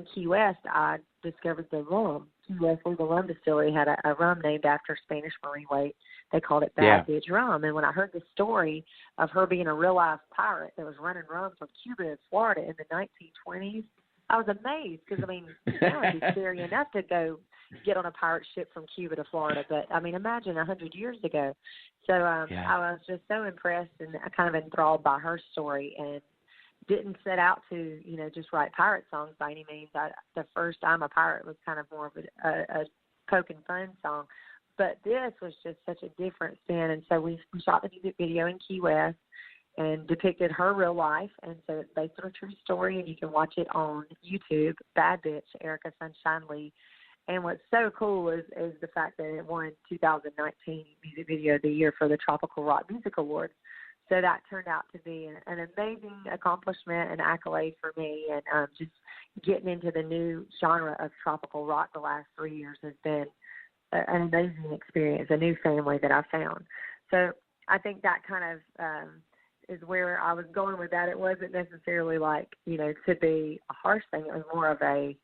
in Key West, I discovered the rum. Key West Legal Rum Distillery had a rum named after a Spanish Marine weight. They called it Bad Bitch Rum. And when I heard the story of her being a real-life pirate that was running rum from Cuba and Florida in the 1920s, I was amazed because, I mean, that would be scary enough to go get on a pirate ship from Cuba to Florida. But, I mean, imagine 100 years ago. So I was just so impressed and kind of enthralled by her story and didn't set out to, you know, just write pirate songs by any means. The first I'm a Pirate was kind of more of a poke and fun song. But this was just such a different spin. And so we shot the music video in Key West and depicted her real life. And so it's based on a true story, and you can watch it on YouTube, Bad Bitch, Erica Sunshine Lee. And what's so cool is the fact that it won 2019 Music Video of the Year for the Tropical Rock Music Awards. So that turned out to be an amazing accomplishment and accolade for me. And just getting into the new genre of tropical rock the last 3 years has been an amazing experience, a new family that I found. So I think that kind of is where I was going with that. It wasn't necessarily like, you know, to be a harsh thing. It was more of a,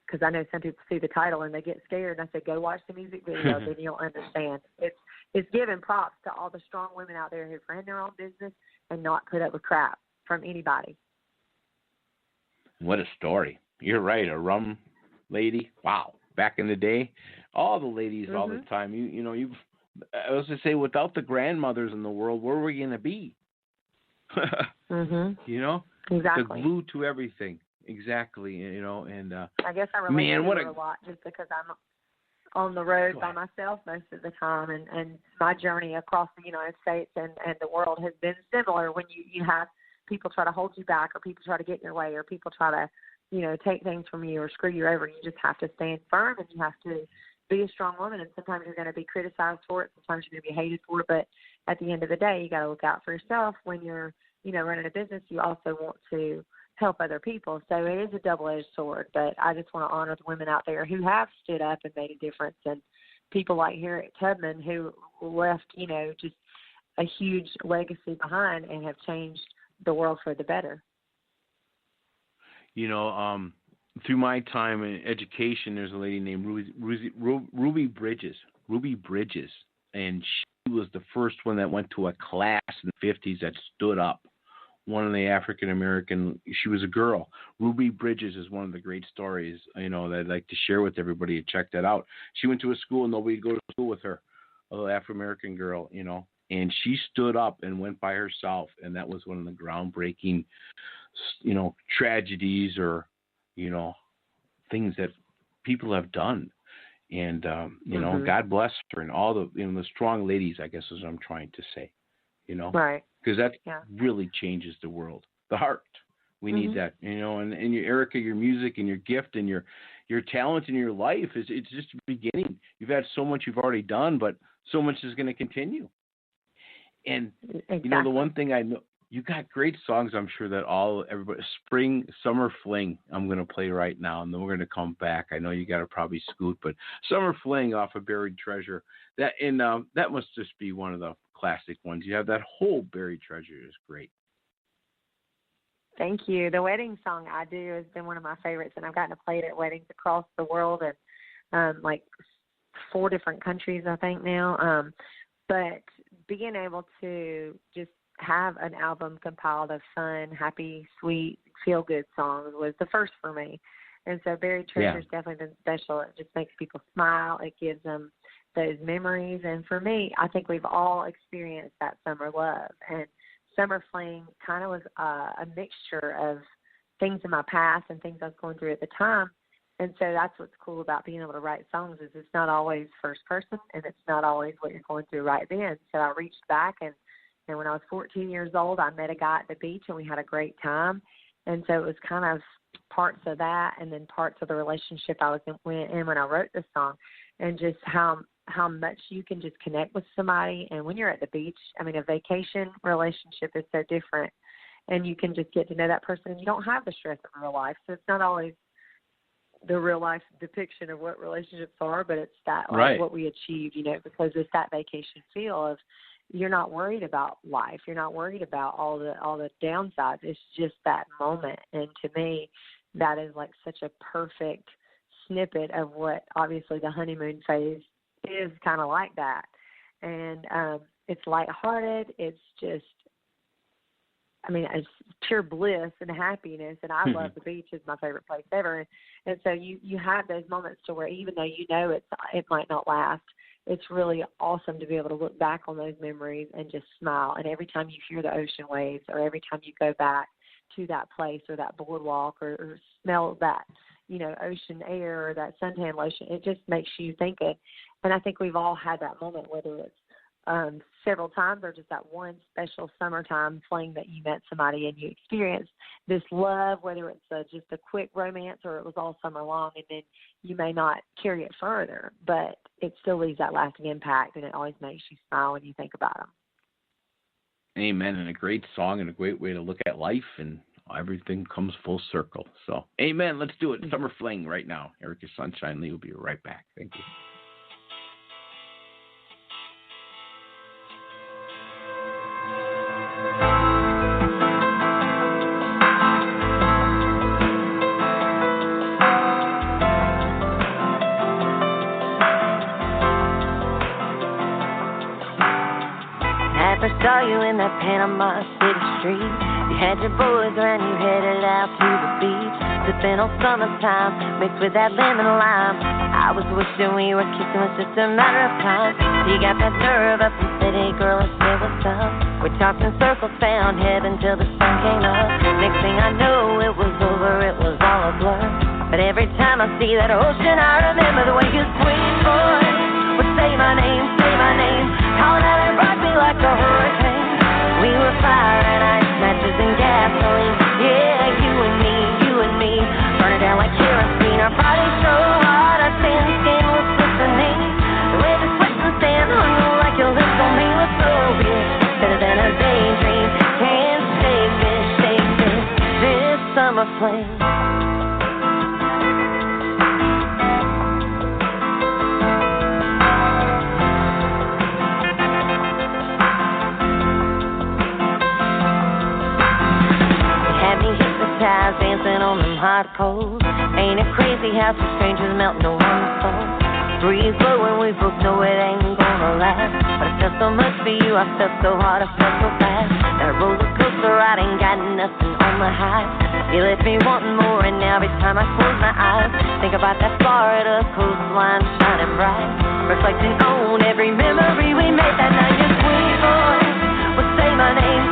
because I know some people see the title and they get scared. And I said, go watch the music video, then you'll understand. It's giving props to all the strong women out there who've ran their own business and not put up with crap from anybody. What a story. You're right, a rum lady. Wow. Back in the day, all the ladies all the time. I was to say, without the grandmothers in the world, where were we going to be? You know? Exactly. The glue to everything. Exactly, you know, and I guess I relate to her a lot just because I'm on the road by myself most of the time, and my journey across the United States and the world has been similar when you have people try to hold you back or people try to get in your way or people try to, you know, take things from you or screw you over. You just have to stand firm and you have to be a strong woman, and sometimes you're going to be criticized for it, sometimes you're going to be hated for it, but at the end of the day, you got to look out for yourself. When you're, you know, running a business, you also want to help other people. So it is a double-edged sword, but I just want to honor the women out there who have stood up and made a difference, and people like Harriet Tubman who left, you know, just a huge legacy behind and have changed the world for the better. You know, through my time in education, there's a lady named Ruby Bridges. Ruby Bridges, and she was the first one that went to a class in the 50s that stood up. One of the African-American, she was a girl. Ruby Bridges is one of the great stories, you know, that I'd like to share with everybody. Check that out. She went to a school, and nobody would go to school with her, a little African-American girl, you know, and she stood up and went by herself, and that was one of the groundbreaking, you know, tragedies or, you know, things that people have done. And, you know, God bless her and all the, you know, the strong ladies, I guess is what I'm trying to say, you know. Right. Because that really changes the world, the heart. We need that, you know. And your Erica, your music and your gift and your talent in your life it's just beginning. You've had so much you've already done, but so much is going to continue. And you know, the one thing I know, you got great songs. I'm sure that everybody, Spring, Summer Fling, I'm going to play right now, and then we're going to come back. I know you got to probably scoot, but Summer Fling off of Buried Treasure. That must just be one of the classic ones. You have that whole Buried Treasure is great. Thank you. The wedding song I do has been one of my favorites, and I've gotten to play it at weddings across the world and like 4 different countries, I think now. But being able to just have an album compiled of fun, happy, sweet, feel-good songs was the first for me. And so Buried Treasure has definitely been special. It just makes people smile. It gives them those memories. And for me, I think we've all experienced that summer love. And Summer Fling kind of was a mixture of things in my past and things I was going through at the time. And so that's what's cool about being able to write songs is it's not always first person and it's not always what you're going through right then. So I reached back and when I was 14 years old, I met a guy at the beach and we had a great time. And so it was kind of parts of that and then parts of the relationship I was in when I wrote this song, and just how much you can just connect with somebody. And when you're at the beach, I mean, a vacation relationship is so different, and you can just get to know that person, and you don't have the stress of real life. So it's not always the real life depiction of what relationships are, but it's that like what we achieved, you know, because it's that vacation feel of you're not worried about life. You're not worried about all the downsides. It's just that moment. And to me, that is like such a perfect snippet of what obviously the honeymoon phase is kind of like that. And it's lighthearted. It's just, I mean, it's pure bliss and happiness. And I love the beach. It's my favorite place ever. And so you have those moments to where even though you know it might not last, it's really awesome to be able to look back on those memories and just smile. And every time you hear the ocean waves, or every time you go back to that place or that boardwalk, or smell that, ocean air or that suntan lotion, it just makes you think it. And I think we've all had that moment, whether it's several times or just that one special summertime fling that you met somebody and you experienced this love, whether it's just a quick romance or it was all summer long, and then you may not carry it further, but it still leaves that lasting impact, and it always makes you smile when you think about them. Amen. And a great song and a great way to look at life, and everything comes full circle. So, amen. Let's do it. Summer Fling right now. Erica Sunshine Lee will be right back. Thank you. Saw you in that Panama City street. You had your boys around, you headed out to the beach, sipping on summertime mixed with that lemon lime. I was wishing we were kissing, was just a matter of time. You got that nerve up and said, hey girl, let's say what's up. We talked in circles, found heaven till the sun came up. Next thing I know, it was over, it was all a blur. But every time I see that ocean, I remember the way you sweet boy would say my name, calling out and rock me like a hurricane. We were fire and ice, matches and gasoline. Yeah, you and me, burning down like kerosene. Our bodies so hot, our thin skin was glistening. The way the sweat and sand hung like your lips on me was so real, better than a daydream. Can't shake this summer flame. Dancing on them hot coals. Ain't it crazy how some strangers melt into one soul? Breeze blowing, we both know it ain't gonna last. But I felt so much for you, I felt so hard, I felt so fast. That roller coaster ride ain't got nothing on the high. You left me wanting more, and now every time I close my eyes, think about that Florida coastline shining bright, reflecting on every memory we made that night. Your sweet voice would say my name,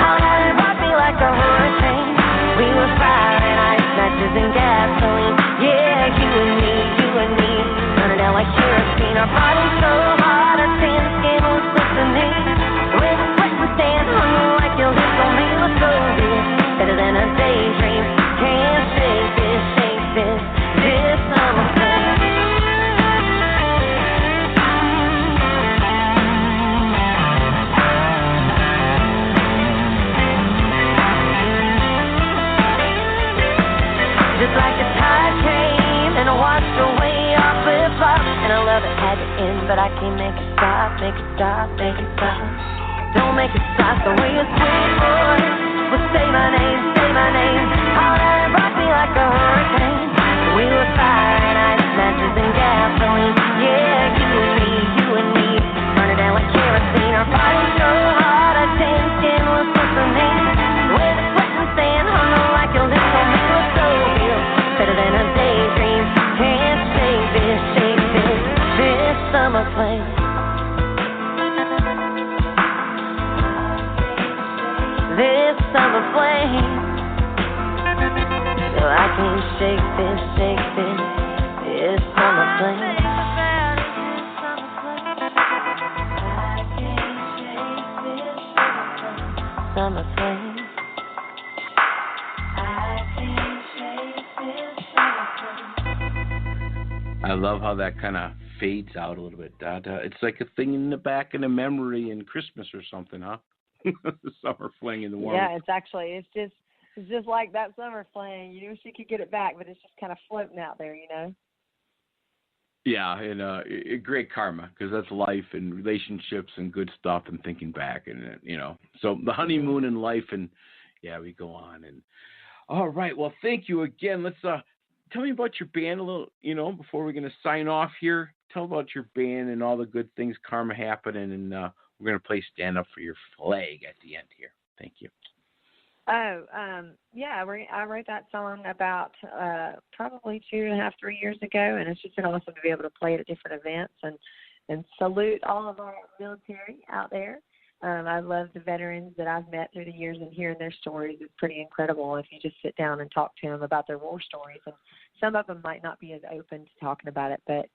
how loud it rocked me like a hurricane. We were fire and ice, matches and gasoline. Yeah, you and me, burning down like kerosene. Our bodies so hot, our tan skin was glistening. The way the sweat and sand hung like your lips on me was so real, better than a daydream. Can't shake this summer flame. Just like the tide came and washed away our flip-flops, and I love it had to end, but I can't make it stop. Don't make it stop. The way you sweet boy would say my name, how loud it rocked me like a hurricane. We were fire and ice, matches and gasoline. Yeah, you and me, burning down like kerosene. Our bodies so hot, our tan skin was glistening. The way the sweat and sand hung like your lips on me was so real, better than a daydream. Can't shake this summer flame. This summer flame. So I can't shake this summer flame. Summer flame. I love how that kind of fades out a little bit. It's like a thing in the back of the memory in Christmas or something, huh? The summer fling in the warm. Yeah, it's just like that summer fling. You wish you could get it back, but it's just kind of floating out there, Yeah, and great karma, because that's life and relationships and good stuff and thinking back, and so the honeymoon and life, and yeah, we go on. And All right. Well, thank you again. Let's tell me about your band a little, before we're going to sign off here. Tell about your band and all the good things Karma happening, and we're going to play Stand Up for Your Flag at the end here. Thank you. Oh, yeah, I wrote that song about probably 2.5, 3 years ago, and it's just been awesome to be able to play it at different events and salute all of our military out there. I love the veterans that I've met through the years, and hearing their stories is pretty incredible if you just sit down and talk to them about their war stories. And some of them might not be as open to talking about it, but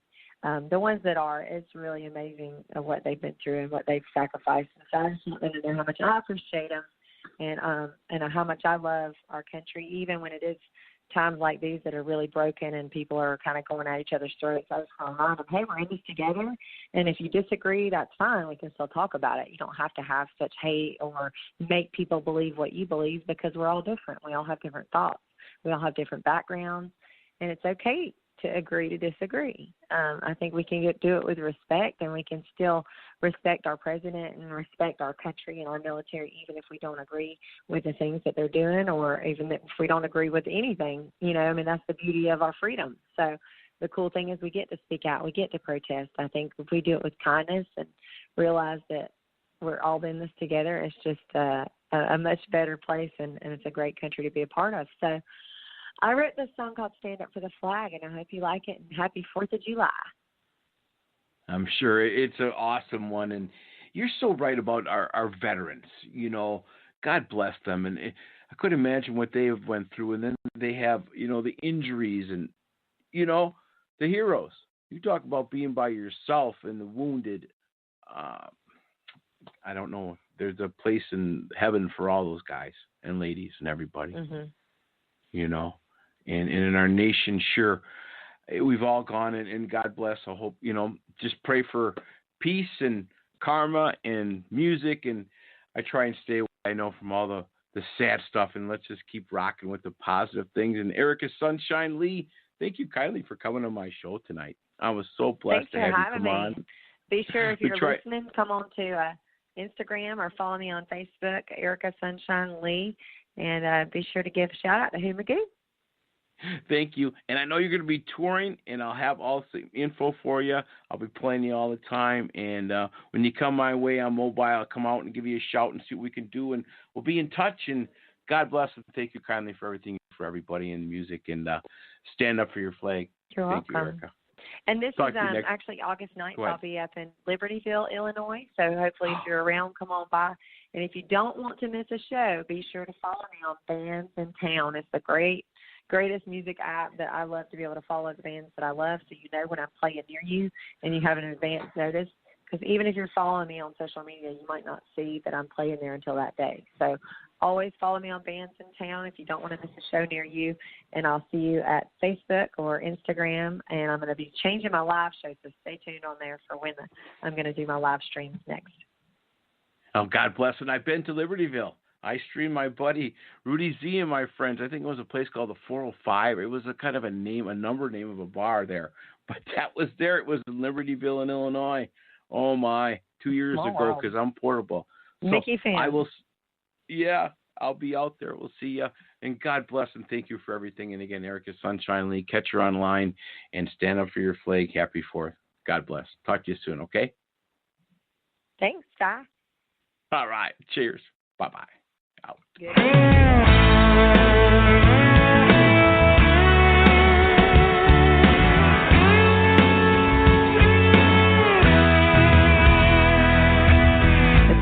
the ones that are, it's really amazing of what they've been through and what they've sacrificed. And so I just want them to know how much I appreciate them and how much I love our country, even when it is times like these that are really broken and people are kind of going at each other's throats. I just want to remind them, hey, we're in this together, and if you disagree, that's fine. We can still talk about it. You don't have to have such hate or make people believe what you believe, because we're all different. We all have different thoughts. We all have different backgrounds, and it's okay to agree to disagree. I think we can do it with respect, and we can still respect our president and respect our country and our military, even if we don't agree with the things that they're doing, or even if we don't agree with anything. That's the beauty of our freedom. So the cool thing is we get to speak out, we get to protest. I think if we do it with kindness and realize that we're all in this together, it's just a much better place, and it's a great country to be a part of. So I wrote this song called Stand Up for the Flag, and I hope you like it, and happy 4th of July. I'm sure it's an awesome one, and you're so right about our veterans. God bless them, and I couldn't imagine what they have went through, and then they have, the injuries and, the heroes. You talk about being by yourself and the wounded. I don't know. There's a place in heaven for all those guys and ladies and everybody. Mm-hmm. And in our nation, sure, we've all gone, and God bless. I hope, just pray for peace and karma and music, and I try and stay away, I know, from all the sad stuff, and let's just keep rocking with the positive things. And Erica Sunshine Lee, thank you kindly for coming on my show tonight. I was so blessed to have you come on. Be sure, if you're listening, come on to Instagram or follow me on Facebook, Erica Sunshine Lee, and be sure to give a shout out to Magoo. Thank you. And I know you're going to be touring, and I'll have all the info for you. I'll be playing you all the time. And when you come my way on mobile, I'll come out and give you a shout and see what we can do. And we'll be in touch. And God bless and thank you kindly for everything, for everybody in music. And stand up for your flag. You're welcome. Thank you, Erica. And this is actually August 9th. I'll be up in Libertyville, Illinois. So hopefully if you're around, come on by. And if you don't want to miss a show, be sure to follow me on Bands in Town. It's the greatest music app that I love to be able to follow the bands that I love, so you know when I'm playing near you and you have an advance notice. Because even if you're following me on social media, you might not see that I'm playing there until that day. So always follow me on Bands in Town if you don't want to miss a show near you. And I'll see you at Facebook or Instagram. And I'm going to be changing my live show, so stay tuned on there for when I'm going to do my live streams next. Oh, God bless. And I've been to Libertyville. I streamed my buddy Rudy Z and my friends. I think it was a place called the 405. It was a kind of a number name of a bar there. But that was there. It was in Libertyville in Illinois. Oh, my. 2 years ago, because I'm portable. So Mickey fan. I'll be out there. We'll see you. And God bless and thank you for everything. And again, Erica Sunshine Lee, catch her online and stand up for your flag. Happy 4th. God bless. Talk to you soon, okay? Thanks, Sky. All right. Cheers. Bye-bye. Out. Good.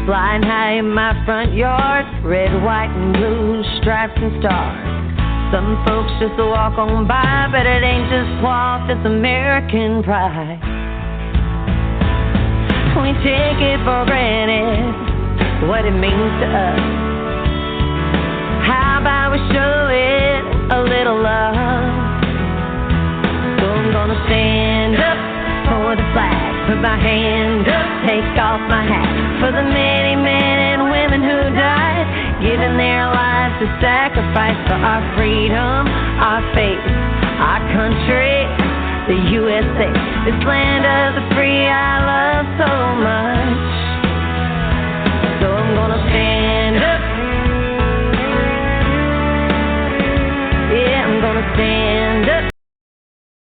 Flying high in my front yard, red, white, and blue stripes and stars. Some folks just walk on by, but it ain't just cloth, it's American pride. We take it for granted, what it means to us. How about we show it a little love? So I'm gonna stand up for the flag, put my hand up, take off my hat for the many men and women who died, giving their lives to sacrifice for our freedom, our faith, our country, the USA, this land of the free I love.